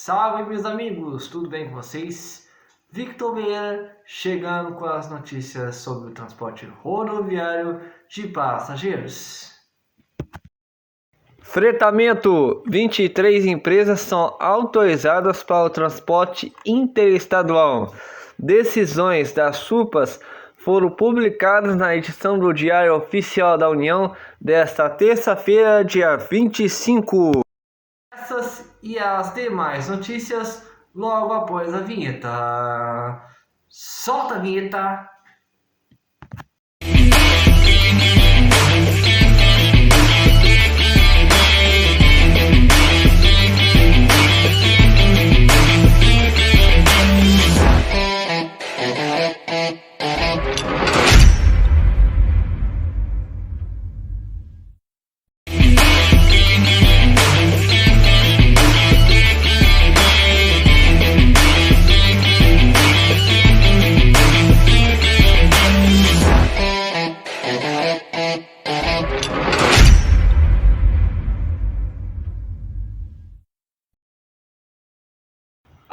Salve, meus amigos, tudo bem com vocês? Victor Vieira chegando com as notícias sobre o transporte rodoviário de passageiros. Fretamento: 23 empresas são autorizadas para o transporte interestadual. Decisões das SUPAs foram publicadas na edição do Diário Oficial da União desta terça-feira, dia 25. Essas e as demais notícias logo após a vinheta. Solta a vinheta!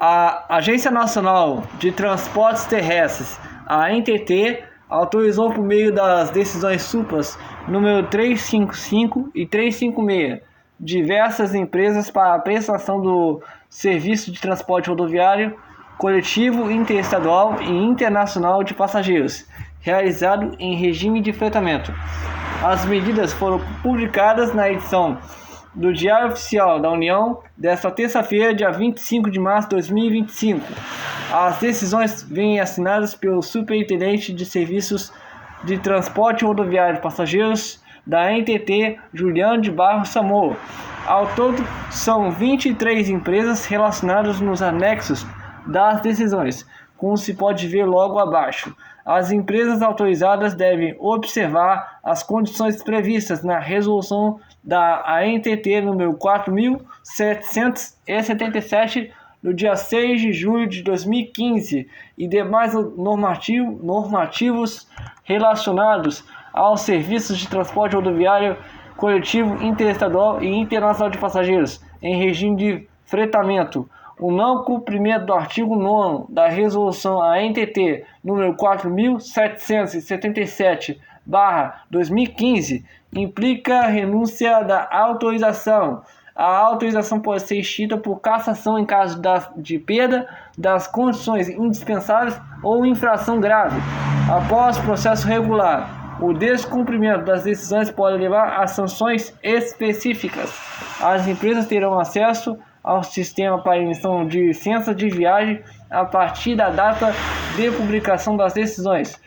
A Agência Nacional de Transportes Terrestres, a ANTT, autorizou por meio das decisões SUPAs número 355 e 356 diversas empresas para a prestação do serviço de transporte rodoviário coletivo interestadual e internacional de passageiros, realizado em regime de fretamento. As medidas foram publicadas na edição do Diário Oficial da União desta terça-feira, dia 25 de março de 2025. As decisões vêm assinadas pelo Superintendente de Serviços de Transporte Rodoviário de Passageiros da ANTT, Juliano de Barros Samor. Ao todo, são 23 empresas relacionadas nos anexos das decisões, como se pode ver logo abaixo. As empresas autorizadas devem observar as condições previstas na resolução da ANTT número 4.777, no dia 6 de julho de 2015, e demais normativos relacionados aos serviços de transporte rodoviário coletivo interestadual e internacional de passageiros em regime de fretamento. O não cumprimento do artigo 9º da resolução ANTT número 4.777/2015 implica renúncia da autorização. A autorização pode ser extinta por cassação em caso de perda das condições indispensáveis ou infração grave. Após processo regular, o descumprimento das decisões pode levar a sanções específicas. As empresas terão acesso ao sistema para emissão de licença de viagem a partir da data de publicação das decisões.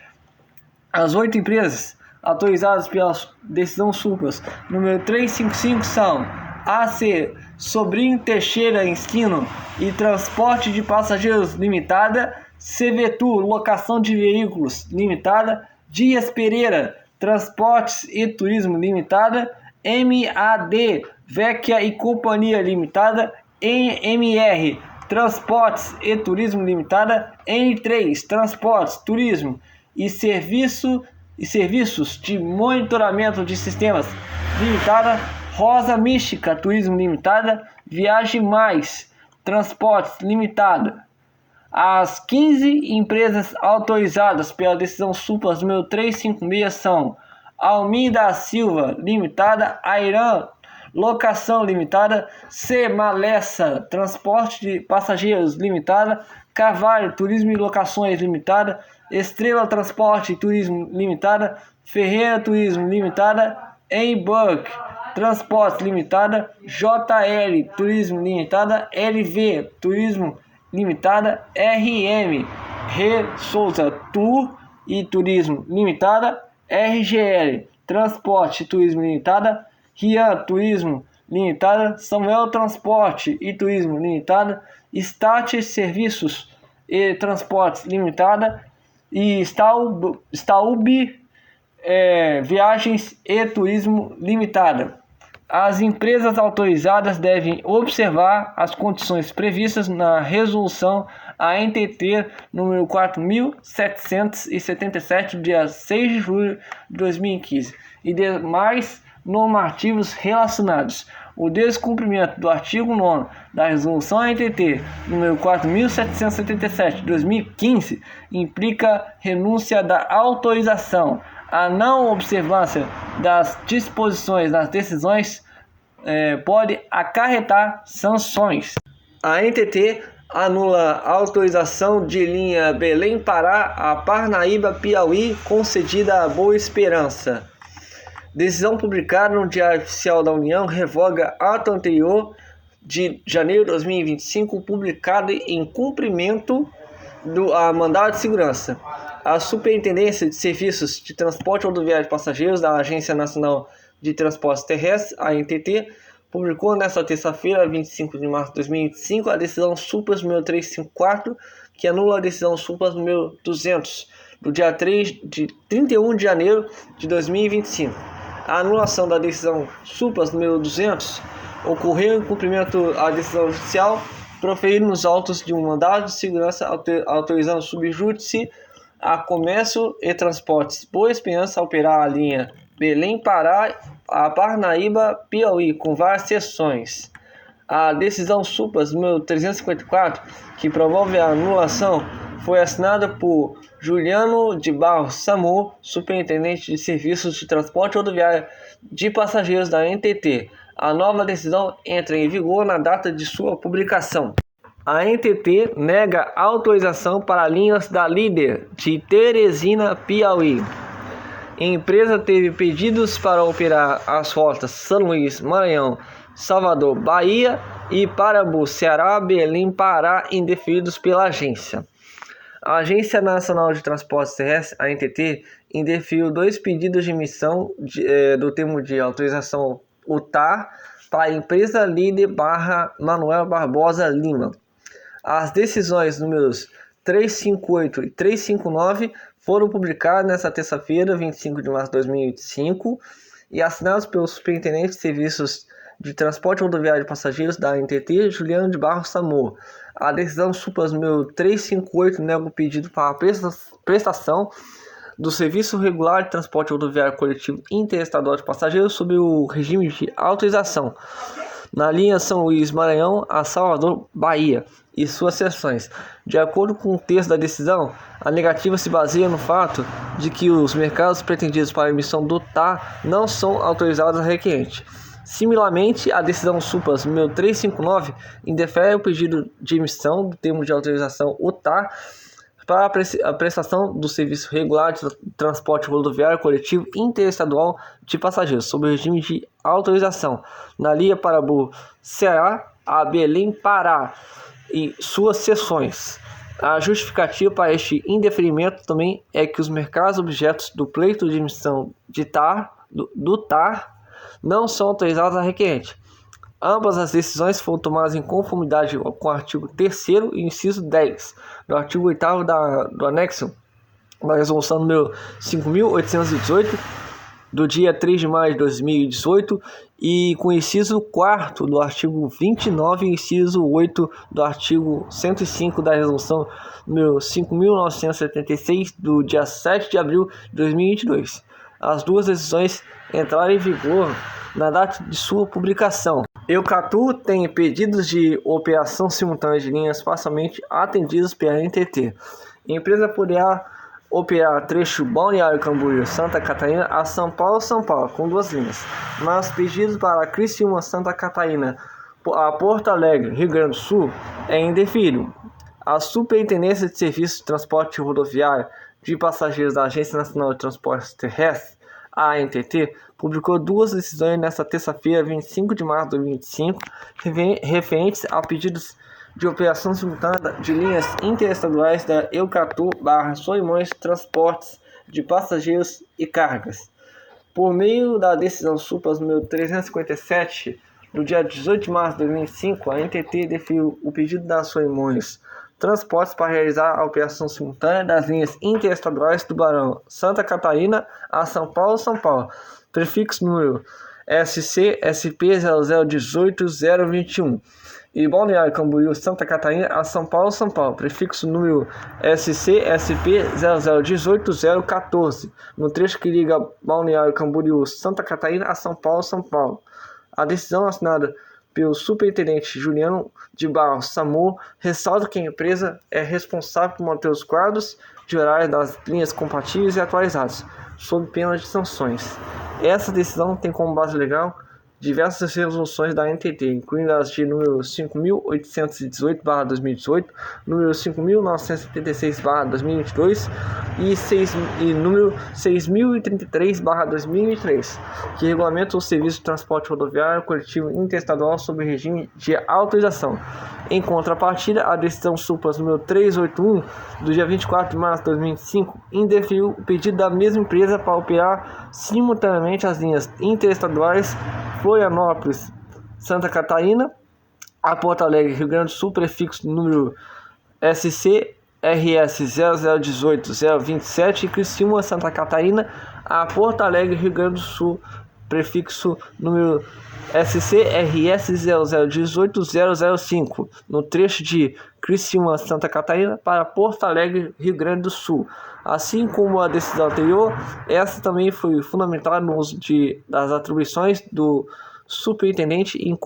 As 8 empresas autorizadas pela decisão SUPAS número 355 são AC Sobrinho Teixeira Ensino e Transporte de Passageiros Limitada, CVTU Locação de Veículos Limitada, Dias Pereira Transportes e Turismo Limitada, MAD Vecchia e Companhia Limitada, NMR Transportes e Turismo Limitada, N3 Transportes, Turismo e Serviços de Monitoramento de Sistemas Limitada, Rosa Mística Turismo Limitada, Viagem Mais Transportes Limitada. As 15 empresas autorizadas pela decisão SUPAS número 356 são Almir da Silva Limitada, Airan Locação Limitada, Malessa Transporte de Passageiros Limitada, Carvalho Turismo e Locações Limitada, Estrela Transporte e Turismo Limitada, Ferreira Turismo Limitada, Emburg Transporte Limitada, JL Turismo Limitada, LV Turismo Limitada, RM Souza Tour e Turismo Limitada, RGL Transporte e Turismo Limitada, Rian Turismo Limitada, Samuel Transporte e Turismo Limitada, Stat Serviços e Transportes Limitada e Staub Viagens e Turismo Limitada. As empresas autorizadas devem observar as condições previstas na resolução ANTT número 4.777, dia 6 de julho de 2015, e demais normativos relacionados. O descumprimento do artigo 9º da Resolução ANTT número 4.777 de 2015 implica renúncia da autorização. A não observância das disposições das decisões pode acarretar sanções. A ANTT anula a autorização de linha Belém-Pará a Parnaíba, Piauí, concedida a Boa Esperança. Decisão publicada no Diário Oficial da União revoga ato anterior de janeiro de 2025, publicado em cumprimento do mandado de segurança. A Superintendência de Serviços de Transporte Rodoviário de Passageiros da Agência Nacional de Transportes Terrestres, ANTT, publicou nesta terça-feira, 25 de março de 2025, a decisão Supras número 354, que anula a decisão Supras número 200, do dia 31 de janeiro de 2025. A anulação da decisão Supras número 200 ocorreu em cumprimento à decisão judicial proferida nos autos de um mandado de segurança autorizando subjúdice a Comércio e Transportes Boa Esperança a operar a linha Belém-Pará a Parnaíba, Piauí, com várias seções. A decisão Supras número 354, que promove a anulação, foi assinada por Juliano de Barros Samor, superintendente de Serviços de Transporte Rodoviário de Passageiros da ANTT. A nova decisão entra em vigor na data de sua publicação. A ANTT nega autorização para linhas da Líder de Teresina, Piauí. A empresa teve pedidos para operar as rotas São Luís, Maranhão, Salvador, Bahia e Parabu, Ceará, Belém, Pará, indeferidos pela agência. A Agência Nacional de Transportes Terrestres, a ANTT, indeferiu 2 pedidos de emissão do termo de autorização UTAR para a empresa Líder / Manuel Barbosa Lima. As decisões números 358 e 359 foram publicadas nesta terça-feira, 25 de março de 2025, e assinadas pelo Superintendente de Serviços de Transporte Rodoviário de Passageiros da ANTT, Juliano de Barros Samor. A decisão Supras número 358 nega o pedido para a prestação do Serviço Regular de Transporte Rodoviário Coletivo Interestadual de Passageiros sob o regime de autorização na linha São Luís, Maranhão a Salvador, Bahia e suas seções. De acordo com o texto da decisão, a negativa se baseia no fato de que os mercados pretendidos para a emissão do TAR não são autorizados a requerente. Similarmente, a decisão Supras número 359 indefere o pedido de emissão do termo de autorização UTAR para a prestação do serviço regular de transporte rodoviário coletivo interestadual de passageiros, sob o regime de autorização, na linha Parabu, Ceará a Belém, Pará e suas seções. A justificativa para este indeferimento também é que os mercados objetos do pleito de emissão de do TAR não são autorizados a requerente. Ambas as decisões foram tomadas em conformidade com o artigo 3º e inciso 10 do artigo 8º do anexo da resolução número 5.818 do dia 3 de maio de 2018 e com o inciso 4º do artigo 29 e inciso 8 do artigo 105 da resolução número 5.976 do dia 7 de abril de 2022. As duas decisões entraram em vigor na data de sua publicação. Eucatu tem pedidos de operação simultânea de linhas parcialmente atendidos pela ANTT. A empresa poderá operar trecho Balneário Camboriú, Santa Catarina a São Paulo, com 2 linhas. Mas pedidos para Criciúma, Santa Catarina a Porto Alegre, Rio Grande do Sul, é indeferido. A Superintendência de Serviços de Transporte Rodoviário de Passageiros da Agência Nacional de Transportes Terrestres, a ANTT, publicou 2 decisões nesta terça-feira, 25 de março de 2025, referentes a pedidos de operação simultânea de linhas interestaduais da Eucatu / Solimões Transportes de Passageiros e Cargas. Por meio da decisão Supras número 357, no dia 18 de março de 2005, a ANTT deferiu o pedido da Solimões Transportes para realizar a operação simultânea das linhas interestaduais Tubarão, Santa Catarina a São Paulo, prefixo número SC-SP-0018021 e Balneário Camboriú, Santa Catarina a São Paulo, prefixo número SC-SP-0018014, no trecho que liga Balneário Camboriú, Santa Catarina a São Paulo. A decisão assinada pelo superintendente Juliano de Barros Samor ressalta que a empresa é responsável por manter os quadros de horário das linhas compatíveis e atualizados, sob pena de sanções. Essa decisão tem como base legal diversas resoluções da NTT, incluindo as de número 5.818/2018, número 5.976/2022 e número 6.033/2023, que regulamentam o serviço de transporte rodoviário coletivo interestadual sob regime de autorização. Em contrapartida, a decisão SUPAS número 381, do dia 24 de março de 2005, indeferiu o pedido da mesma empresa para operar simultaneamente as linhas interestaduais Florianópolis, Santa Catarina, a Porto Alegre, Rio Grande do Sul, prefixo número SC RS 0018-027 e Criciúma, Santa Catarina, a Porto Alegre, Rio Grande do Sul, prefixo número SC-RS 0018-005, no trecho de Criciúma, Santa Catarina, para Porto Alegre, Rio Grande do Sul. Assim como a decisão anterior, essa também foi fundamentada no uso das atribuições do superintendente em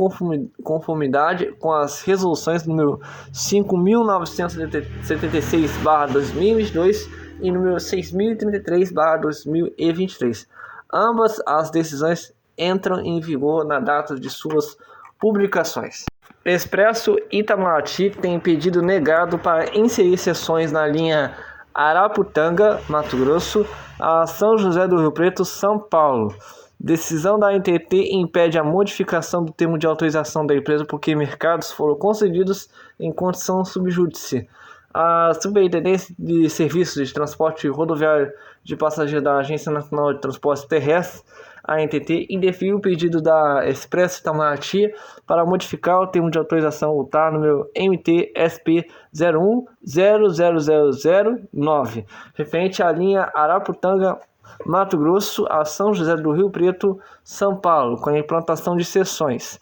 conformidade com as resoluções número 5.976/2022 e número 6.033/2023. Ambas as decisões entram em vigor na data de suas publicações. Expresso Itamaraty tem pedido negado para inserir seções na linha Araputanga, Mato Grosso, a São José do Rio Preto, São Paulo. Decisão da NTT impede a modificação do termo de autorização da empresa porque mercados foram concedidos em condição subjúdice. A Superintendência de Serviços de Transporte Rodoviário de Passageiros da Agência Nacional de Transportes Terrestres, a ANTT, indeferiu o pedido da Expresso Itamaraty para modificar o termo de autorização UTAR número MT-SP 01-00009, referente à linha Araputanga, Mato Grosso, a São José do Rio Preto, São Paulo, com a implantação de seções.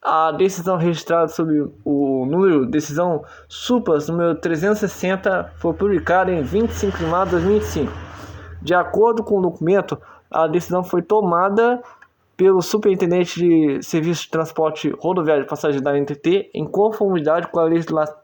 A decisão registrada sob o número decisão SUPAS número 360 foi publicada em 25 de março de 2005. De acordo com o documento, a decisão foi tomada pelo superintendente de Serviços de Transporte Rodoviário de Passageiros da NTT em conformidade com a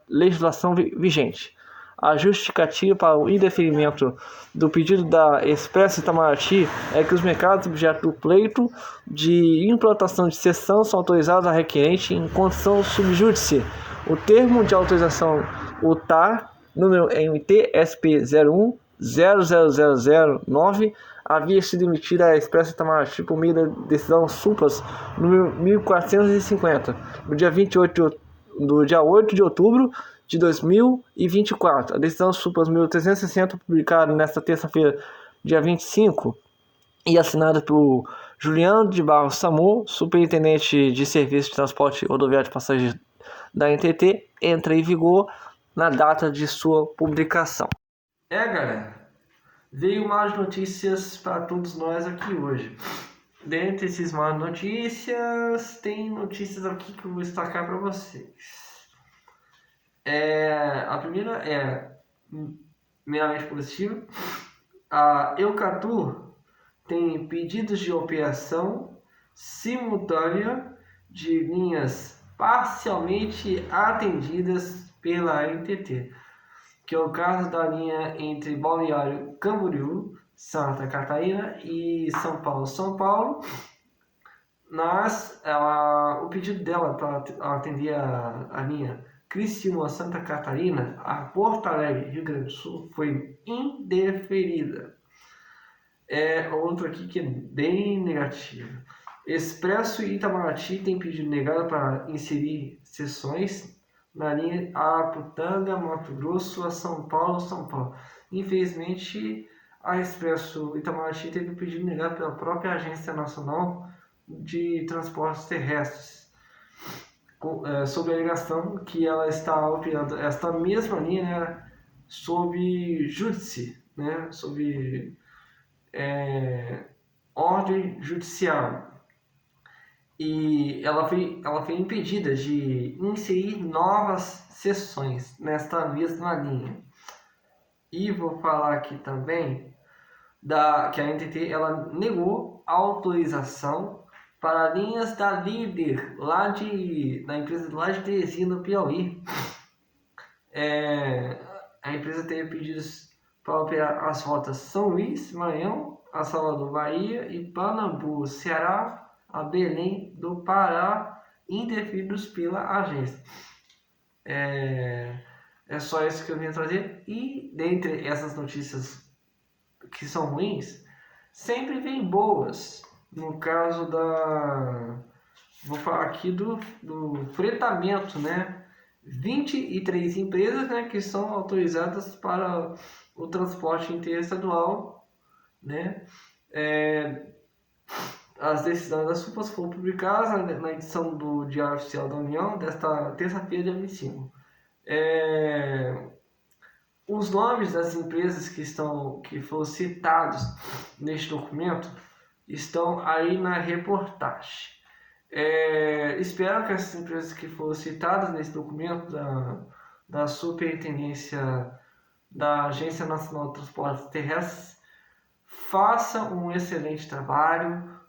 legislação vigente. A justificativa para o indeferimento do pedido da Expresso Itamaraty é que os mercados objeto do pleito de implantação de seção são autorizados a requerente em condição subjúdice. O termo de autorização UTAR, número MT-SP 01-00009, havia sido emitida à Expresso Itamaraty por meio da decisão SUPAS número 1450, do dia 8 de outubro de 2024. A decisão SUPAS 1360, publicada nesta terça-feira, dia 25, e assinada por Juliano de Barros Samor, superintendente de Serviço de Transporte Rodoviário de Passageiros da NTT, entra em vigor na data de sua publicação. Galera, veio mais notícias para todos nós aqui hoje. Dentre esses mais notícias, tem notícias aqui que eu vou destacar para vocês. A primeira é meramente positiva. A Eucatur tem pedidos de operação simultânea de linhas parcialmente atendidas pela NTT, que é o caso da linha entre Balneário Camboriú, Santa Catarina, e São Paulo, mas o pedido dela para atender a linha Criciúma, Santa Catarina, a Porto Alegre, Rio Grande do Sul, foi indeferida. Outro aqui que é bem negativo. Expresso Itamaraty tem pedido negado para inserir seções na linha Araputanga, Mato Grosso, a São Paulo. Infelizmente, a Expresso Itamaraty teve o pedido negado pela própria Agência Nacional de Transportes Terrestres, sob a alegação que ela está operando esta mesma linha, sob júdice, sob ordem judicial. E ela foi impedida de inserir novas seções nesta mesma linha. E vou falar aqui também que a NTT ela negou autorização para linhas da Líder, da empresa lá de Teresina, no Piauí. A empresa teve pedidos para operar as rotas São Luís, Maranhão, a Salvador, Bahia e Panambu, Ceará, a Belém do Pará, indefinidos pela agência. É só isso que eu vim trazer. E dentre essas notícias que são ruins, sempre vem boas. No caso vou falar aqui do fretamento, né? 23 empresas, né, que são autorizadas para o transporte interestadual, né? As decisões das SUPAs foram publicadas na edição do Diário Oficial da União desta terça-feira, dia 25. Os nomes das empresas que foram citados neste documento estão aí na reportagem. Espero que essas empresas que foram citadas nesse documento da Superintendência da Agência Nacional de Transportes Terrestres façam um excelente trabalho,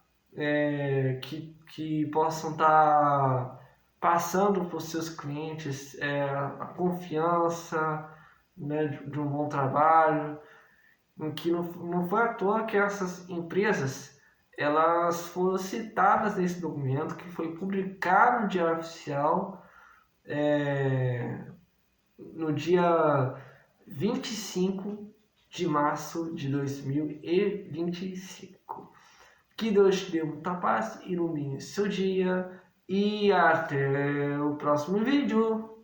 que possam estar passando para os seus clientes a confiança, né, de um bom trabalho, em que não foi à toa que essas empresas elas foram citadas nesse documento que foi publicado no Diário Oficial no dia 25 de março de 2025. Que Deus te dê muita paz, ilumine seu dia e até o próximo vídeo.